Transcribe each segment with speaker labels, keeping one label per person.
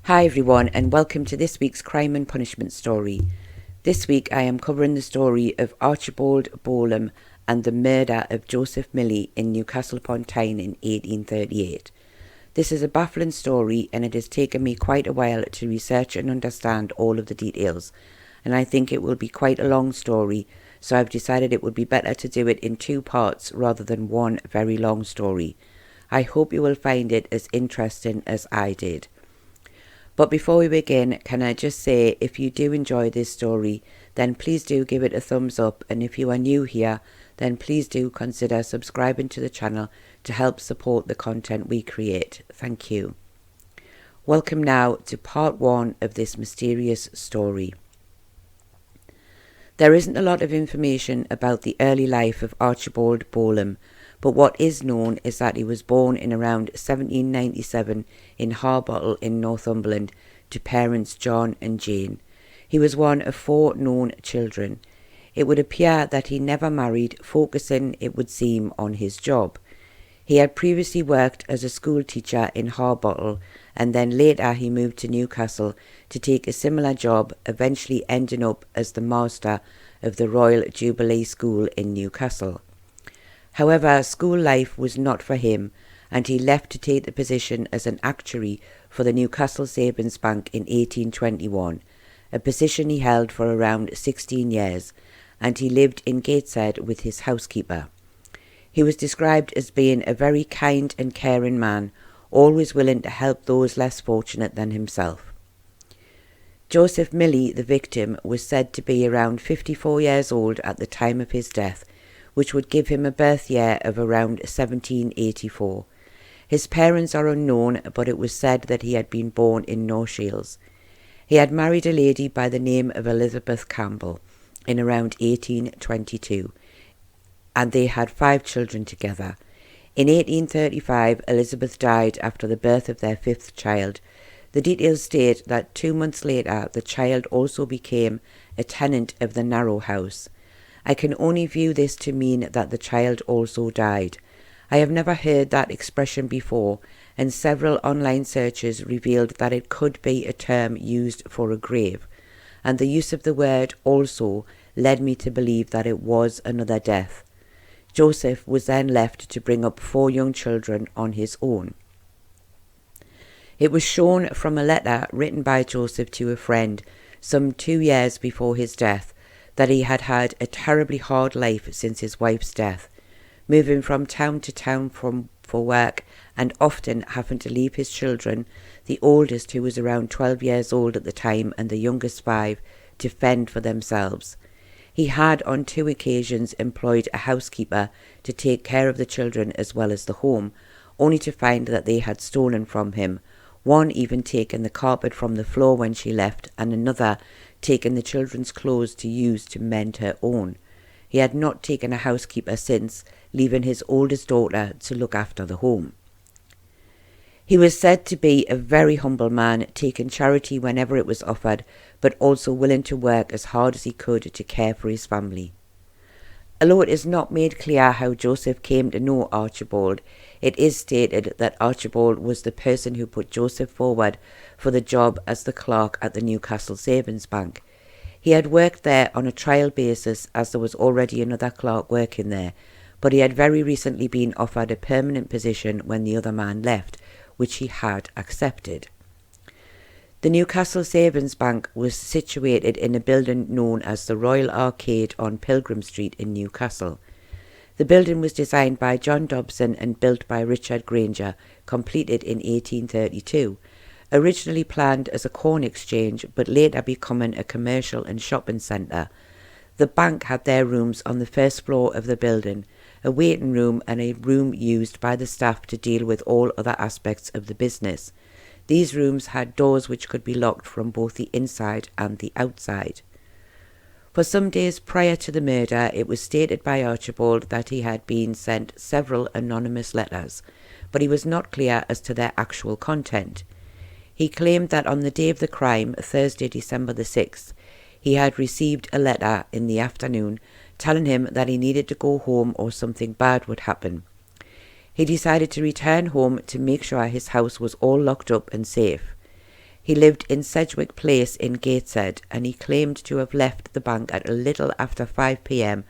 Speaker 1: Hi everyone, and welcome to this week's Crime and Punishment story. This week I am covering the story of Archibald Bolam and the murder of Joseph Millie in Newcastle Upon Tyne in 1838. This is a baffling story, and it has taken me quite a while to research and understand all of the details, and I think it will be quite a long story, so I've decided it would be better to do it in two parts rather than one very long story. I hope you will find it as interesting as I did. But before we begin, can I just say, if you do enjoy this story, then please do give it a thumbs up, and if you are new here, then please do consider subscribing to the channel to help support the content we create. Thank you. Welcome now to part one of this mysterious story. There isn't a lot of information about the early life of Archibald Bolam, but what is known is that he was born in around 1797 in Harbottle in Northumberland to parents John and Jane. He was one of four known children. It would appear that he never married, focusing, it would seem, on his job. He had previously worked as a school teacher in Harbottle, and then later he moved to Newcastle to take a similar job, eventually ending up as the master of the Royal Jubilee School in Newcastle. However, school life was not for him, and he left to take the position as an actuary for the Newcastle Savings Bank in 1821, a position he held for around 16 years, and he lived in Gateshead with his housekeeper. He was described as being a very kind and caring man, always willing to help those less fortunate than himself. Joseph Millie, the victim, was said to be around 54 years old at the time of his death, which would give him a birth year of around 1784. His parents are unknown, but it was said that he had been born in North Shields. He had married a lady by the name of Elizabeth Campbell in around 1822, and they had 5 children together. In 1835, Elizabeth died after the birth of their 5th child. The details state that 2 months later the child also became a tenant of the Narrow House. I can only view this to mean that the child also died. I have never heard that expression before, and several online searches revealed that it could be a term used for a grave, and the use of the word also led me to believe that it was another death. Joseph was then left to bring up 4 young children on his own. It was shown from a letter written by Joseph to a friend some 2 years before his death that he had had a terribly hard life since his wife's death, moving from town to town for work and often having to leave his children, the oldest, who was around 12 years old at the time, and the youngest 5, to fend for themselves. He had on 2 occasions employed a housekeeper to take care of the children as well as the home, only to find that they had stolen from him, one even taken the carpet from the floor when she left, and another taken the children's clothes to use to mend her own. He had not taken a housekeeper since, leaving his oldest daughter to look after the home. He was said to be a very humble man, taking charity whenever it was offered, but also willing to work as hard as he could to care for his family. Although it is not made clear how Joseph came to know Archibald, it is stated that Archibald was the person who put Joseph forward for the job as the clerk at the Newcastle Savings Bank. He had worked there on a trial basis, as there was already another clerk working there, but he had very recently been offered a permanent position when the other man left, which he had accepted. The Newcastle Savings Bank was situated in a building known as the Royal Arcade on Pilgrim Street in Newcastle. The building was designed by John Dobson and built by Richard Granger, completed in 1832. Originally planned as a corn exchange, but later becoming a commercial and shopping centre. The bank had their rooms on the first floor of the building, a waiting room and a room used by the staff to deal with all other aspects of the business. These rooms had doors which could be locked from both the inside and the outside. For some days prior to the murder, it was stated by Archibald that he had been sent several anonymous letters, but he was not clear as to their actual content. He claimed that on the day of the crime, Thursday, December the 6th, he had received a letter in the afternoon telling him that he needed to go home or something bad would happen. He decided to return home to make sure his house was all locked up and safe. He lived in Sedgwick Place in Gateshead, and he claimed to have left the bank at a little after 5 p.m,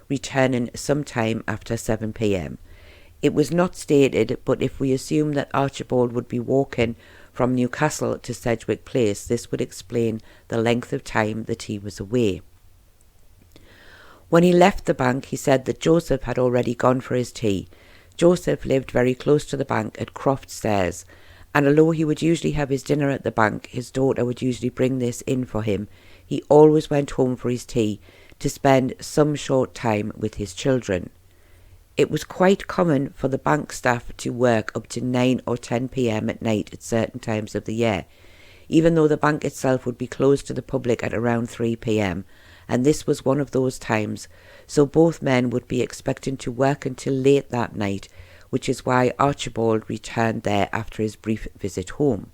Speaker 1: returning sometime after 7 p.m. It was not stated, but if we assume that Archibald would be walking from Newcastle to Sedgwick Place, this would explain the length of time that he was away. When he left the bank, he said that Joseph had already gone for his tea. Joseph lived very close to the bank at Croft Stairs, and although he would usually have his dinner at the bank, his daughter would usually bring this in for him. He always went home for his tea to spend some short time with his children. It was quite common for the bank staff to work up to 9 or 10 p.m. at night at certain times of the year, even though the bank itself would be closed to the public at around 3 p.m, and this was one of those times, so both men would be expecting to work until late that night, which is why Archibald returned there after his brief visit home.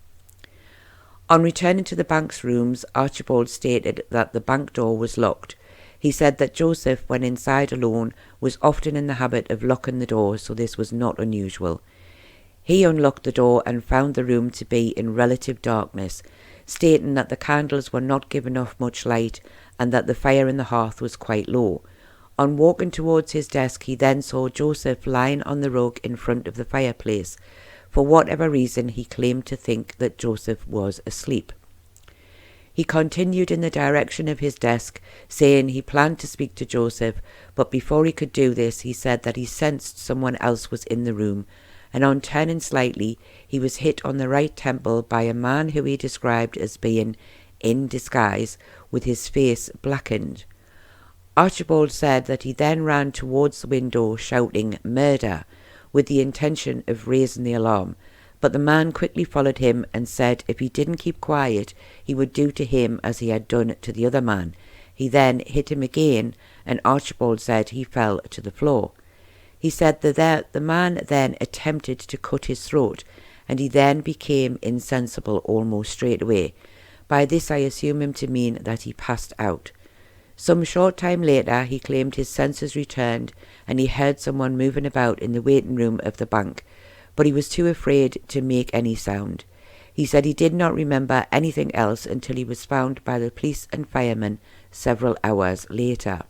Speaker 1: On returning to the bank's rooms, Archibald stated that the bank door was locked. He said that Joseph, when inside alone, was often in the habit of locking the door, so this was not unusual. He unlocked the door and found the room to be in relative darkness, stating that the candles were not giving off much light and that the fire in the hearth was quite low. On walking towards his desk, he then saw Joseph lying on the rug in front of the fireplace. For whatever reason, he claimed to think that Joseph was asleep. He continued in the direction of his desk, saying he planned to speak to Joseph, but before he could do this, he said that he sensed someone else was in the room, and on turning slightly, he was hit on the right temple by a man who he described as being in disguise, with his face blackened. Archibald said that he then ran towards the window shouting "murder" with the intention of raising the alarm, but the man quickly followed him and said if he didn't keep quiet he would do to him as he had done to the other man. He then hit him again, and Archibald said he fell to the floor. He said that the man then attempted to cut his throat, and he then became insensible almost straight away. By this I assume him to mean that he passed out. Some short time later, he claimed his senses returned and he heard someone moving about in the waiting room of the bank, but he was too afraid to make any sound. He said he did not remember anything else until he was found by the police and firemen several hours later.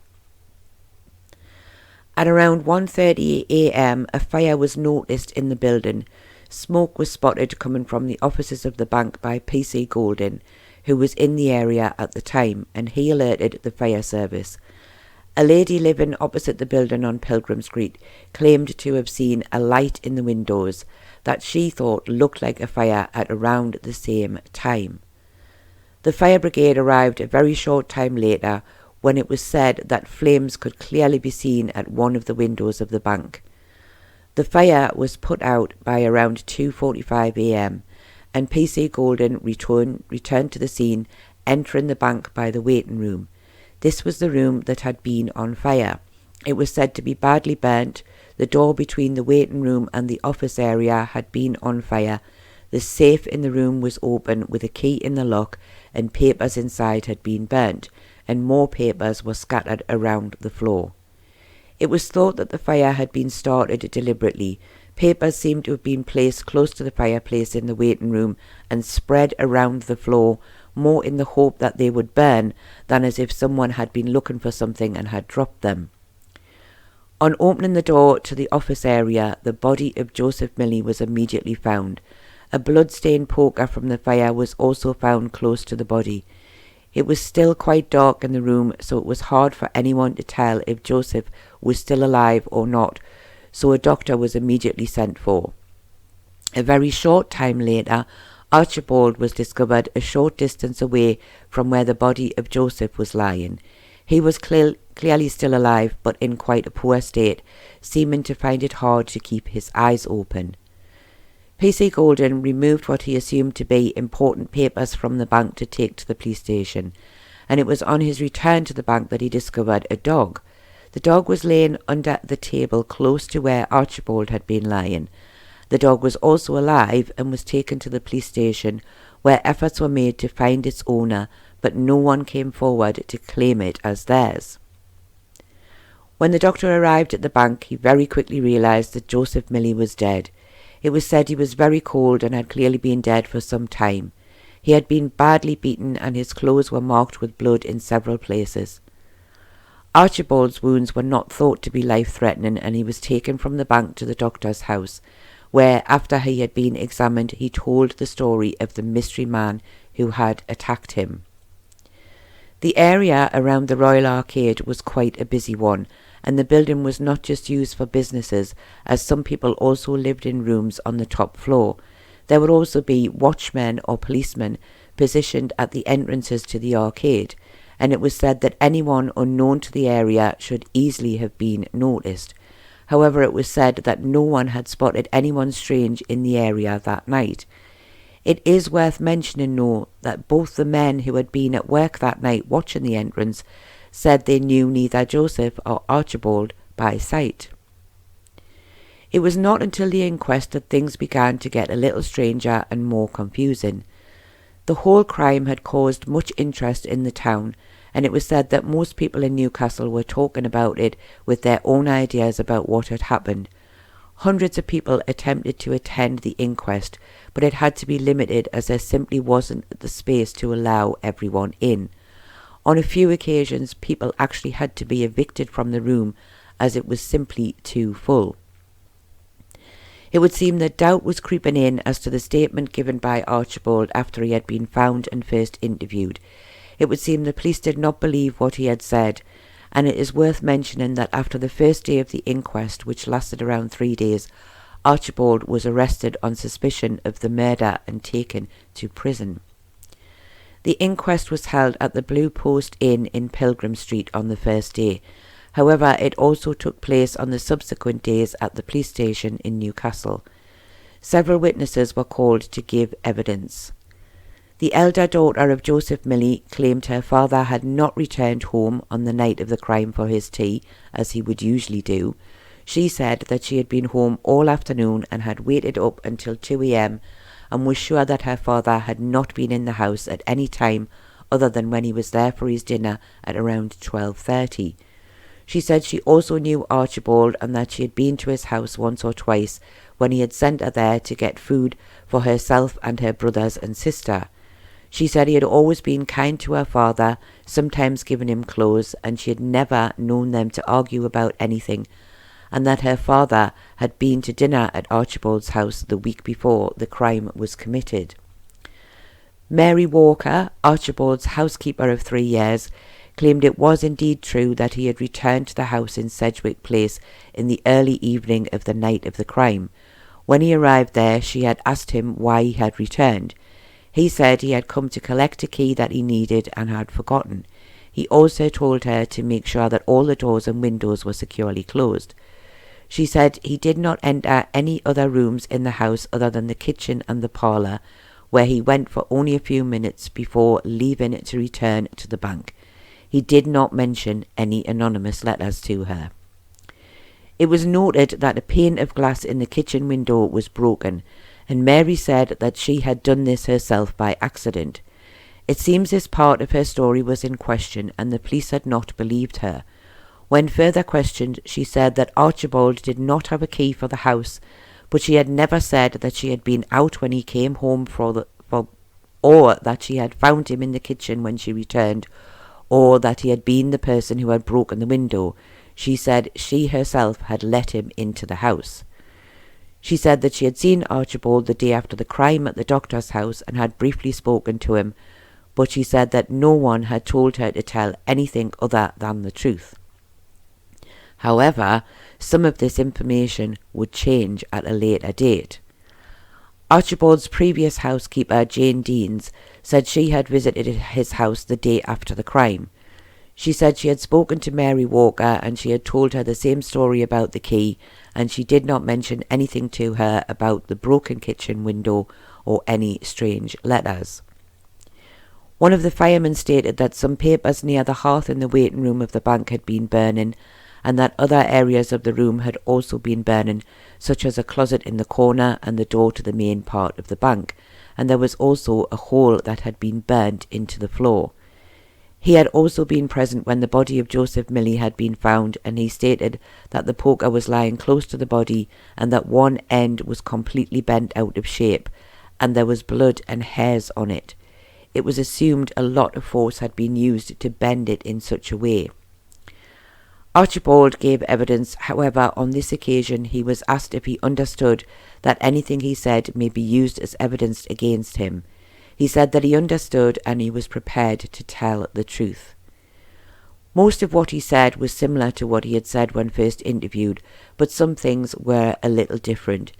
Speaker 1: At around 1:30 a.m, a fire was noticed in the building. Smoke was spotted coming from the offices of the bank by P.C. Golding, who was in the area at the time, and he alerted the fire service. A lady living opposite the building on Pilgrim Street claimed to have seen a light in the windows that she thought looked like a fire at around the same time. The fire brigade arrived a very short time later, when it was said that flames could clearly be seen at one of the windows of the bank. The fire was put out by around 2:45 a.m, and P.C. Golding returned to the scene, entering the bank by the waiting room. This was the room that had been on fire. It was said to be badly burnt. The door between the waiting room and the office area had been on fire. The safe in the room was open with a key in the lock, and papers inside had been burnt, and more papers were scattered around the floor. It was thought that the fire had been started deliberately. Papers seemed to have been placed close to the fireplace in the waiting room and spread around the floor, more in the hope that they would burn than as if someone had been looking for something and had dropped them. On opening the door to the office area, the body of Joseph Millie was immediately found. A blood-stained poker from the fire was also found close to the body. It was still quite dark in the room, so it was hard for anyone to tell if Joseph was still alive or not, so a doctor was immediately sent for. A very short time later, Archibald was discovered a short distance away from where the body of Joseph was lying. He was clearly still alive, but in quite a poor state, seeming to find it hard to keep his eyes open. P.C. Golding removed what he assumed to be important papers from the bank to take to the police station, and it was on his return to the bank that he discovered a dog. The dog was laying under the table close to where Archibald had been lying. The dog was also alive and was taken to the police station, where efforts were made to find its owner, but no one came forward to claim it as theirs. When the doctor arrived at the bank, he very quickly realised that Joseph Millie was dead. It was said he was very cold and had clearly been dead for some time. He had been badly beaten and his clothes were marked with blood in several places. Archibald's wounds were not thought to be life-threatening, and he was taken from the bank to the doctor's house, where, after he had been examined, he told the story of the mystery man who had attacked him. The area around the Royal Arcade was quite a busy one, and the building was not just used for businesses, as some people also lived in rooms on the top floor. There would also be watchmen or policemen positioned at the entrances to the arcade, and it was said that anyone unknown to the area should easily have been noticed. However, it was said that no one had spotted anyone strange in the area that night. It is worth mentioning, though, that both the men who had been at work that night watching the entrance said they knew neither Joseph or Archibald by sight. It was not until the inquest that things began to get a little stranger and more confusing. The whole crime had caused much interest in the town, and it was said that most people in Newcastle were talking about it with their own ideas about what had happened. Hundreds of people attempted to attend the inquest, but it had to be limited as there simply wasn't the space to allow everyone in. On a few occasions, people actually had to be evicted from the room as it was simply too full. It would seem that doubt was creeping in as to the statement given by Archibald after he had been found and first interviewed. It would seem the police did not believe what he had said, and it is worth mentioning that after the first day of the inquest, which lasted around 3 days, Archibald was arrested on suspicion of the murder and taken to prison. The inquest was held at the Blue Post Inn in Pilgrim Street on the first day. However, it also took place on the subsequent days at the police station in Newcastle. Several witnesses were called to give evidence. The elder daughter of Joseph Millie claimed her father had not returned home on the night of the crime for his tea, as he would usually do. She said that she had been home all afternoon and had waited up until 2 a.m. and was sure that her father had not been in the house at any time other than when he was there for his dinner at around 12:30. She said she also knew Archibald and that she had been to his house once or twice when he had sent her there to get food for herself and her brothers and sister. She said he had always been kind to her father, sometimes giving him clothes, and she had never known them to argue about anything, and that her father had been to dinner at Archibald's house the week before the crime was committed. Mary Walker, Archibald's housekeeper of 3 years, claimed it was indeed true that he had returned to the house in Sedgwick Place in the early evening of the night of the crime. When he arrived there, she had asked him why he had returned. He said he had come to collect a key that he needed and had forgotten. He also told her to make sure that all the doors and windows were securely closed. She said he did not enter any other rooms in the house other than the kitchen and the parlour, where he went for only a few minutes before leaving to return to the bank. He did not mention any anonymous letters to her. It was noted that a pane of glass in the kitchen window was broken, and Mary said that she had done this herself by accident. It seems this part of her story was in question, and the police had not believed her. When further questioned, she said that Archibald did not have a key for the house, but she had never said that she had been out when he came home or that she had found him in the kitchen when she returned, or that he had been the person who had broken the window. She said she herself had let him into the house. She said that she had seen Archibald the day after the crime at the doctor's house and had briefly spoken to him, but she said that no one had told her to tell anything other than the truth. However, some of this information would change at a later date. Archibald's previous housekeeper, Jane Deans, said she had visited his house the day after the crime. She said she had spoken to Mary Walker and she had told her the same story about the key, and she did not mention anything to her about the broken kitchen window or any strange letters. One of the firemen stated that some papers near the hearth in the waiting room of the bank had been burning, and that other areas of the room had also been burning, such as a closet in the corner and the door to the main part of the bank, and there was also a hole that had been burnt into the floor. He had also been present when the body of Joseph Millie had been found, and he stated that the poker was lying close to the body and that one end was completely bent out of shape, and there was blood and hairs on it. it was assumed a lot of force had been used to bend it in such a way. Archibald gave evidence, however, on this occasion he was asked if he understood that anything he said may be used as evidence against him. He said that he understood and he was prepared to tell the truth. Most of what he said was similar to what he had said when first interviewed, but some things were a little different.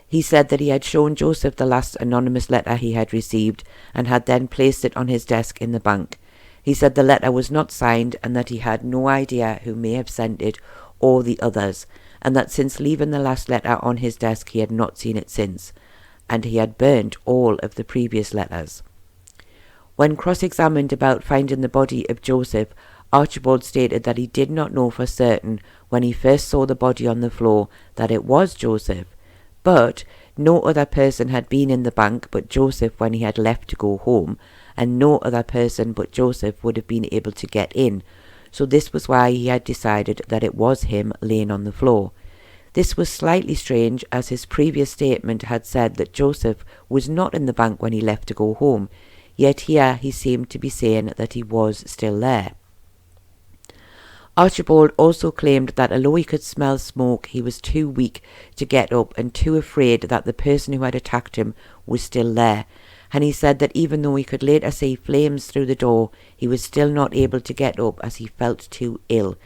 Speaker 1: He said that he had shown Joseph the last anonymous letter he had received and had then placed it on his desk in the bank. He said the letter was not signed and that he had no idea who may have sent it or the others, and that since leaving the last letter on his desk he had not seen it since, and he had burnt all of the previous letters. When cross-examined about finding the body of Joseph, Archibald stated that he did not know for certain when he first saw the body on the floor that it was Joseph, but no other person had been in the bank but Joseph when he had left to go home, and no other person but Joseph would have been able to get in, so this was why he had decided that it was him laying on the floor. This was slightly strange, as his previous statement had said that Joseph was not in the bank when he left to go home, yet here he seemed to be saying that he was still there. Archibald also claimed that although he could smell smoke, he was too weak to get up and too afraid that the person who had attacked him was still there, and he said that even though he could later see flames through the door, he was still not able to get up as he felt too ill.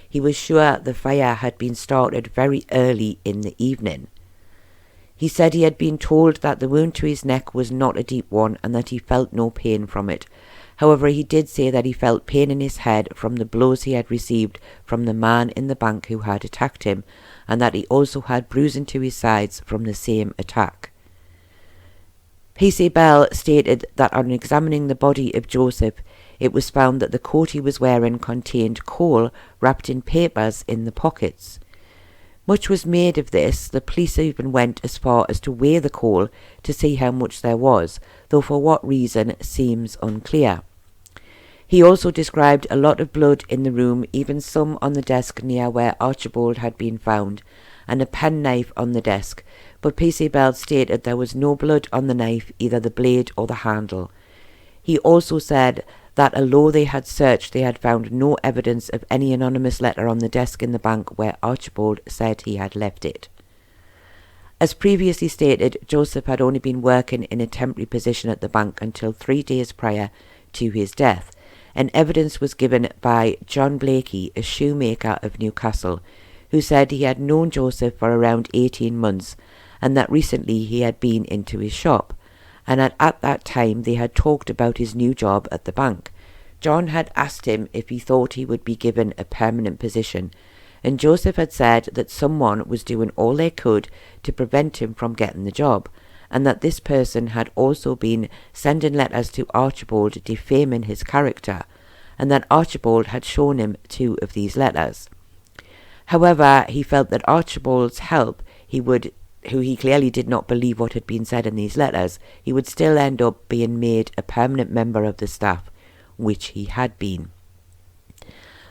Speaker 1: He was sure the fire had been started very early in the evening. He said he had been told that the wound to his neck was not a deep one and that he felt no pain from it. However, he did say that he felt pain in his head from the blows he had received from the man in the bank who had attacked him, and that he also had bruising to his sides from the same attack. P.C. Bell stated that on examining the body of Joseph, it was found that the coat he was wearing contained coal wrapped in papers in the pockets. Much was made of this. The police even went as far as to weigh the coal to see how much there was, though for what reason seems unclear. He also described a lot of blood in the room, even some on the desk near where Archibald had been found, and a penknife on the desk, but P.C. Bell stated there was no blood on the knife, either the blade or the handle. He also said that although they had searched, they had found no evidence of any anonymous letter on the desk in the bank where Archibald said he had left it. As previously stated, Joseph had only been working in a temporary position at the bank until 3 days prior to his death, and evidence was given by John Blakey, a shoemaker of Newcastle, who said he had known Joseph for around 18 months, and that recently he had been into his shop, and at that time they had talked about his new job at the bank. John had asked him if he thought he would be given a permanent position, and Joseph had said that someone was doing all they could to prevent him from getting the job, and that this person had also been sending letters to Archibald defaming his character, and that Archibald had shown him 2 of these letters. However, he felt that Archibald's help, who he clearly did not believe what had been said in these letters, he would still end up being made a permanent member of the staff, which he had been.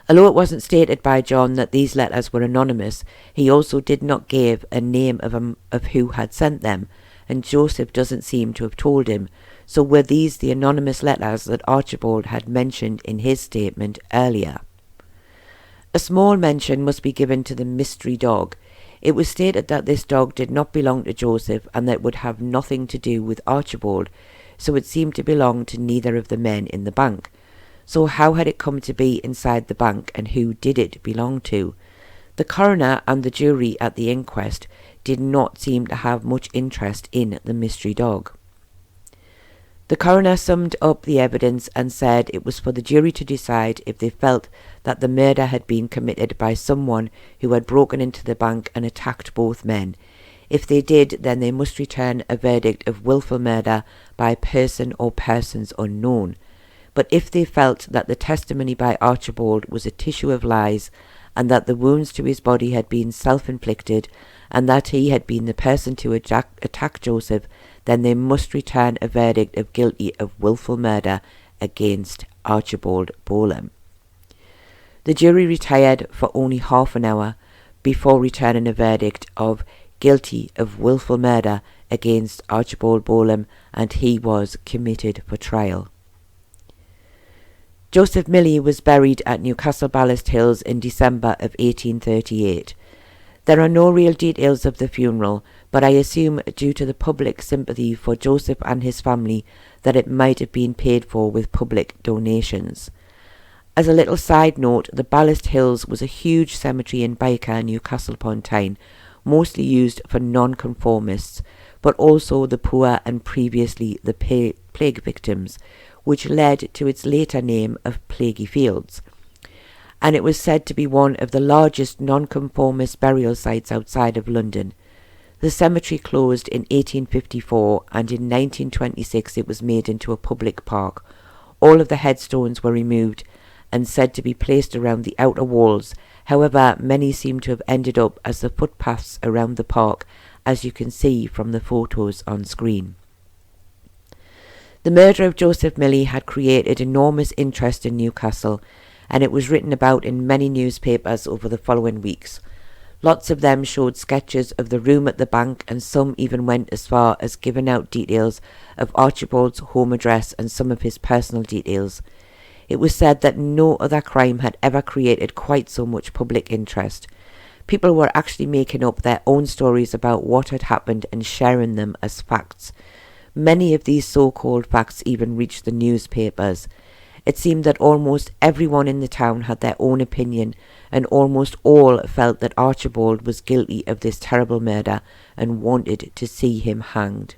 Speaker 1: Although it wasn't stated by John that these letters were anonymous, he also did not give a name of who had sent them, and Joseph doesn't seem to have told him. So were these the anonymous letters that Archibald had mentioned in his statement earlier? A small mention must be given to the mystery dog. It was stated that this dog did not belong to Joseph and that it would have nothing to do with Archibald, so it seemed to belong to neither of the men in the bank. So how had it come to be inside the bank, and who did it belong to? The coroner and the jury at the inquest did not seem to have much interest in the mystery dog. The coroner summed up the evidence and said it was for the jury to decide if they felt that the murder had been committed by someone who had broken into the bank and attacked both men. If they did, then they must return a verdict of willful murder by person or persons unknown. But if they felt that the testimony by Archibald was a tissue of lies, and that the wounds to his body had been self-inflicted, and that he had been the person to attack Joseph, then they must return a verdict of guilty of willful murder against Archibald Bolam. The jury retired for only half an hour before returning a verdict of guilty of willful murder against Archibald Bolam, and he was committed for trial. Joseph Millie was buried at Newcastle Ballast Hills in December of 1838. There are no real details of the funeral, but I assume due to the public sympathy for Joseph and his family that it might have been paid for with public donations. As a little side note, the Ballast Hills was a huge cemetery in Byker, Newcastle Upon Tyne, mostly used for nonconformists, but also the poor and previously the plague victims, which led to its later name of Plaguey Fields. And it was said to be one of the largest nonconformist burial sites outside of London. The cemetery closed in 1854, and in 1926 it was made into a public park. All of the headstones were removed and said to be placed around the outer walls. However, many seem to have ended up as the footpaths around the park, as you can see from the photos on screen. The murder of Joseph Millie had created enormous interest in Newcastle, and it was written about in many newspapers over the following weeks. Lots of them showed sketches of the room at the bank, and some even went as far as giving out details of Archibald's home address and some of his personal details. It was said that no other crime had ever created quite so much public interest. People were actually making up their own stories about what had happened and sharing them as facts. Many of these so-called facts even reached the newspapers. It seemed that almost everyone in the town had their own opinion, and almost all felt that Archibald was guilty of this terrible murder and wanted to see him hanged.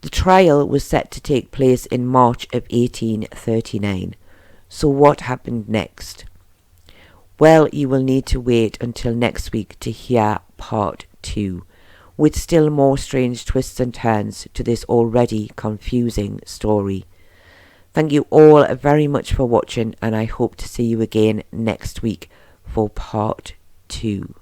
Speaker 1: The trial was set to take place in March of 1839. So what happened next? Well, you will need to wait until next week to hear part 2, with still more strange twists and turns to this already confusing story. Thank you all very much for watching, and I hope to see you again next week for part 2.